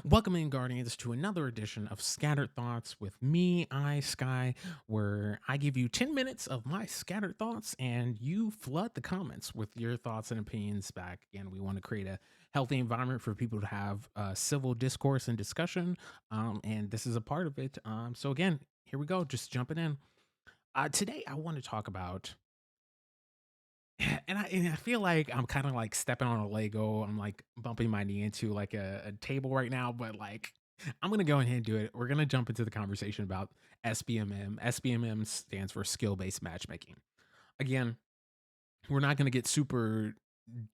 Welcome in, Guardians, to another edition of Scattered Thoughts with me, Sky, where I give you 10 minutes of my scattered thoughts and you flood the comments with your thoughts and opinions back. Again, we want to create a healthy environment for people to have civil discourse and discussion, and this is a part of it. So, again, here we go, just jumping in. Today, I want to talk about and I feel like I'm kinda, like, stepping on a Lego. I'm, like, bumping my knee into, like, a table right now, but, like, I'm gonna go ahead and do it. We're gonna jump into the conversation about SBMM. SBMM stands for skill-based matchmaking. Again, we're not gonna get super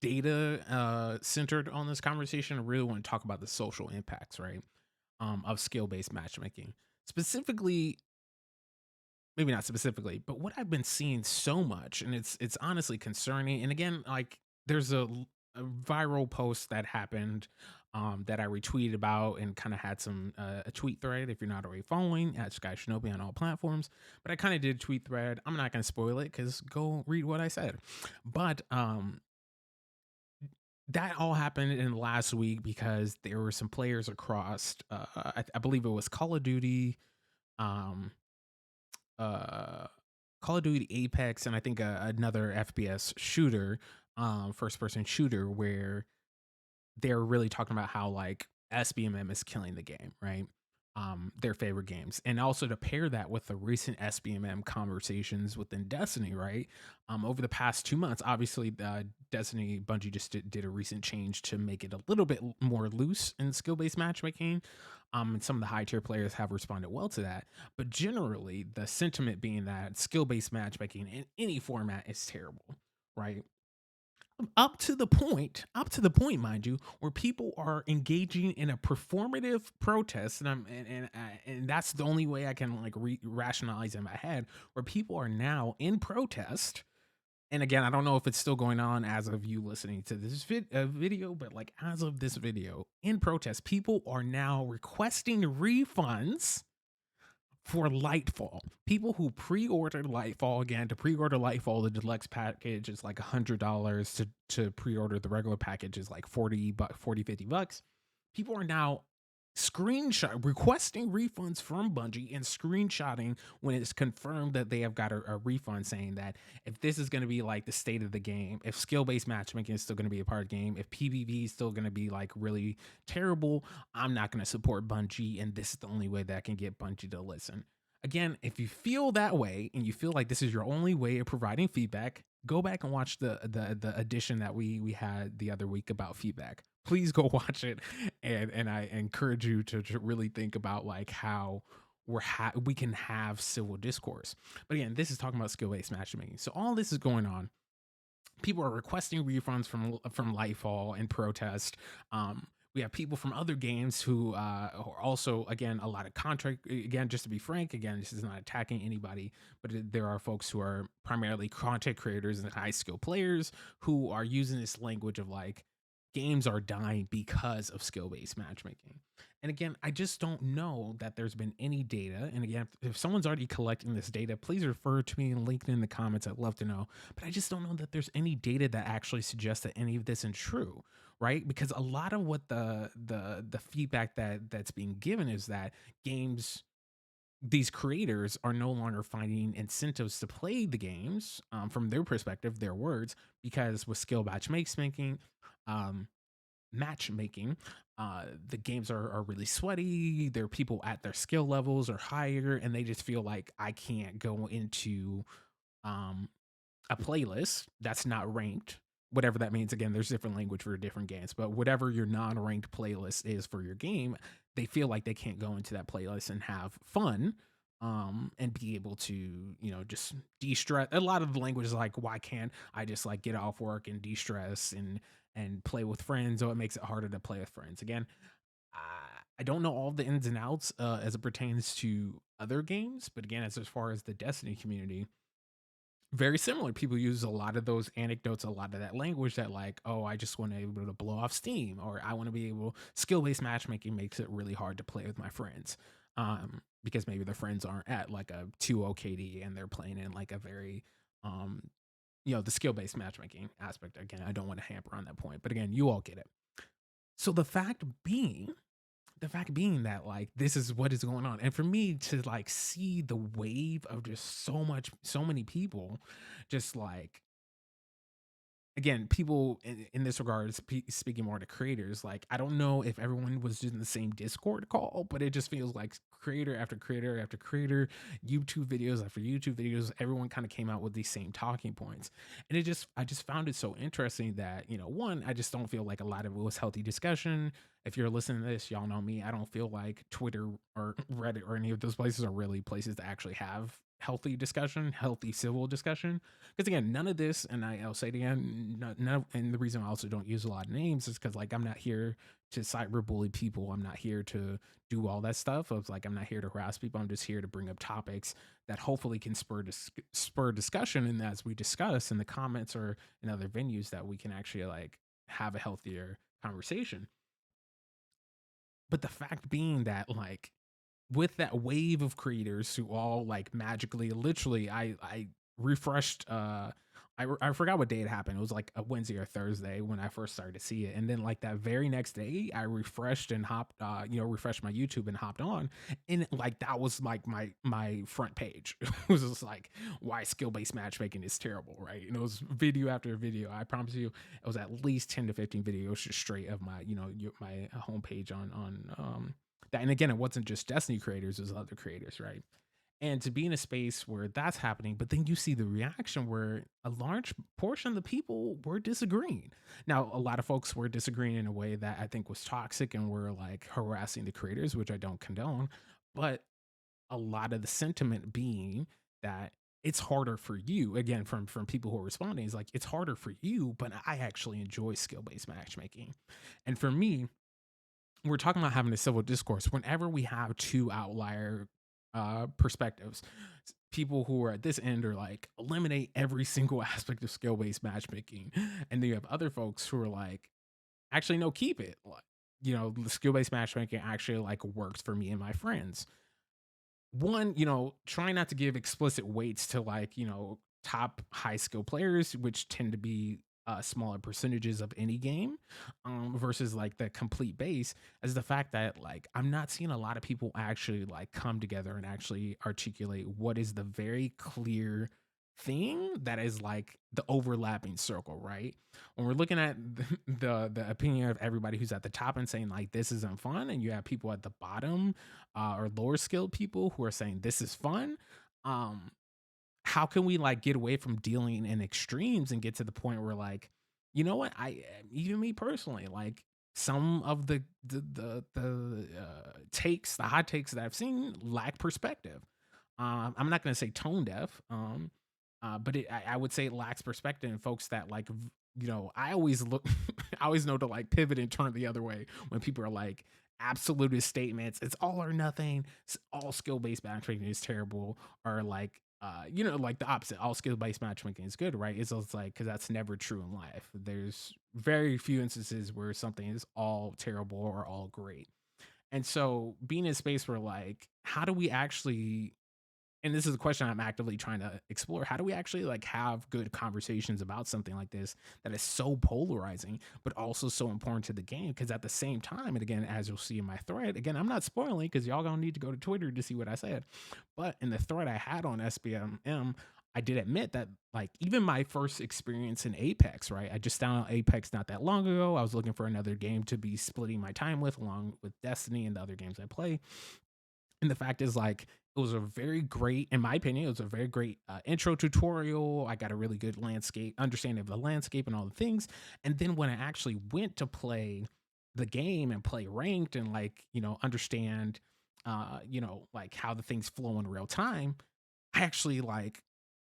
data, centered on this conversation. I really wanna talk about the social impacts, right, of skill-based matchmaking. Specifically, maybe not specifically, but what I've been seeing so much, and it's honestly concerning. And again, like there's a viral post that happened that I retweeted about and kind of had some a tweet thread. If you're not already following at Sky Shinobi on all platforms, but I kind of did a tweet thread. I'm not going to spoil it because go read what I said. But that all happened in last week because there were some players across. I believe it was Call of Duty. Um, uh Call of Duty Apex and I think another FPS shooter, first person shooter where they're really talking about how like SBMM is killing the game, right? Their favorite games. And also to pair that with the recent SBMM conversations within Destiny, right? Over the past 2 months, obviously, Destiny Bungie just did a recent change to make it a little bit more loose in skill based matchmaking. And some of the high tier players have responded well to that. But generally, the sentiment being that skill based matchmaking in any format is terrible, right? Up to the point, mind you, where people are engaging in a performative protest, and and that's the only way I can like rationalize in my head, where people are now in protest. And again, I don't know if it's still going on as of you listening to this video, but like as of this video, in protest, people are now requesting refunds for Lightfall. People who pre-ordered Lightfall, again, to pre-order Lightfall, the deluxe package is like $100. To pre-order the regular package is like 50 bucks. People are now requesting refunds from Bungie and screenshotting when it's confirmed that they have got a refund, saying that if this is going to be like the state of the game, if skill-based matchmaking is still going to be a part of the game, if PvP is still going to be like really terrible, I'm not going to support Bungie, and this is the only way that I can get Bungie to listen. Again, if you feel that way and you feel like this is your only way of providing feedback, go back and watch the edition that we had the other week about feedback. Please go watch it, and I encourage you to really think about like how we can have civil discourse. But again, this is talking about skill based matchmaking. So all this is going on, people are requesting refunds from Lightfall in protest. We have people from other games who are also, again, a lot of contract. Again, just to be frank, again, this is not attacking anybody, but there are folks who are primarily content creators and high skill players who are using this language of like games are dying because of skill based matchmaking. And again, I just don't know that there's been any data. And again, if someone's already collecting this data, please refer to me and link it in the comments. I'd love to know, but I just don't know that there's any data that actually suggests that any of this is true, right? Because a lot of what the feedback that's being given is that games, these creators are no longer finding incentives to play the games, from their perspective, their words, because with skill matchmaking, um, matchmaking, the games are really sweaty. There are people at their skill levels or higher, and they just feel like I can't go into um a playlist that's not ranked, whatever that means. Again, there's different language for different games, but whatever your non-ranked playlist is for your game, they feel like they can't go into that playlist and have fun, and be able to, just de-stress. A lot of the language is like, why can't I just like get off work and de-stress and play with friends, or it makes it harder to play with friends. Again, I I don't know all the ins and outs as it pertains to other games, but again, as far as the Destiny community, very similar. People use a lot of those anecdotes, a lot of that language that like, oh, I just want to be able to blow off steam, or I want to be able skill-based matchmaking makes it really hard to play with my friends. Because maybe their friends aren't at like a 2 KD and they're playing in like a very um the skill-based matchmaking aspect. Again, I don't want to hamper on that point, but again, you all get it. So the fact being the fact being that like this is what is going on, and for me to like see the wave of just so many people just like, again, people in this regard, speaking more to creators, like I don't know if everyone was just in the same Discord call, but it just feels like creator after creator after creator, YouTube videos after YouTube videos, everyone kind of came out with these same talking points. And I just found it so interesting that, one, I just don't feel like a lot of it was healthy discussion. If you're listening to this, y'all know me. I don't feel like Twitter or Reddit or any of those places are really places to actually have healthy discussion, healthy civil discussion. Because again, none of this, and I'll say it again, and the reason I also don't use a lot of names is because like I'm not here to cyberbully people. I'm not here to do all that stuff. I was like, I'm not here to harass people. I'm just here to bring up topics that hopefully can spur discussion, and as we discuss in the comments or in other venues, that we can actually like have a healthier conversation. But the fact being that like with that wave of creators who all like magically, literally, I refreshed. I forgot what day it happened. It was like a Wednesday or Thursday when I first started to see it, and then like that very next day, I refreshed and hopped, refreshed my YouTube and hopped on, and like that was like my front page. It was just like why skill based matchmaking is terrible, right? And it was video after video. I promise you, it was at least 10 to 15 videos just straight of my my homepage on that. And again, it wasn't just Destiny creators, it was other creators, right? And to be in a space where that's happening, but then you see the reaction where a large portion of the people were disagreeing. Now, a lot of folks were disagreeing in a way that I think was toxic and were like harassing the creators, which I don't condone. But a lot of the sentiment being that it's harder for you, again, from people who are responding, is like it's harder for you, but I actually enjoy skill based matchmaking. And for me, we're talking about having a civil discourse whenever we have two outlier perspectives. People who are at this end are like eliminate every single aspect of skill based matchmaking, and then you have other folks who are like, actually no, keep it. Like, the skill based matchmaking actually like works for me and my friends. One, try not to give explicit weights to like, top high skill players, which tend to be smaller percentages of any game, versus like the complete base, as the fact that like I'm not seeing a lot of people actually like come together and actually articulate what is the very clear thing that is like the overlapping circle, right? When we're looking at the opinion of everybody who's at the top and saying like this isn't fun, and you have people at the bottom, or lower skilled people who are saying this is fun. um how can we like get away from dealing in extremes and get to the point where like, you know what, even me personally, like some of the takes, the hot takes that I've seen lack perspective. I'm not going to say tone deaf, but I would say it lacks perspective in folks that like, I always look, I always know to like pivot and turn the other way when people are like absolutist statements. It's all or nothing. All skill based matchmaking is terrible, or like, like the opposite. All skill based matchmaking is good, right? It's also like because that's never true in life. There's very few instances where something is all terrible or all great. And so being in a space where like, how do we actually, and this is a question I'm actively trying to explore. How do we actually like have good conversations about something like this that is so polarizing, but also so important to the game? Because at the same time, and again, as you'll see in my thread, again, I'm not spoiling because y'all gonna need to go to Twitter to see what I said. But in the thread I had on SBMM, I did admit that like even my first experience in Apex, right? I just downloaded Apex not that long ago. I was looking for another game to be splitting my time with, along with Destiny and the other games I play. And the fact is, like, it was a very great, in my opinion, it was a very great intro tutorial. I got a really good landscape, understanding of the landscape and all the things. And then when I actually went to play the game and play ranked and like, understand, like how the things flow in real time, I actually like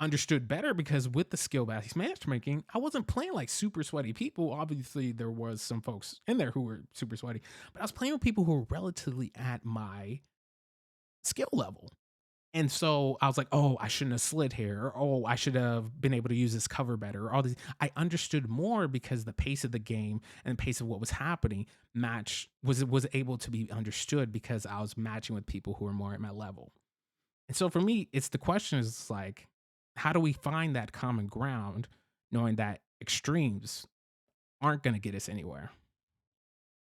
understood better because with the skill based matchmaking, I wasn't playing like super sweaty people. Obviously, there was some folks in there who were super sweaty, but I was playing with people who were relatively at my skill level. And so I was like, "Oh, I shouldn't have slid here. Or, oh, I should have been able to use this cover better." All these, I understood more because the pace of the game and the pace of what was happening was able to be understood because I was matching with people who were more at my level. And so for me, it's the question is like, how do we find that common ground, knowing that extremes aren't going to get us anywhere?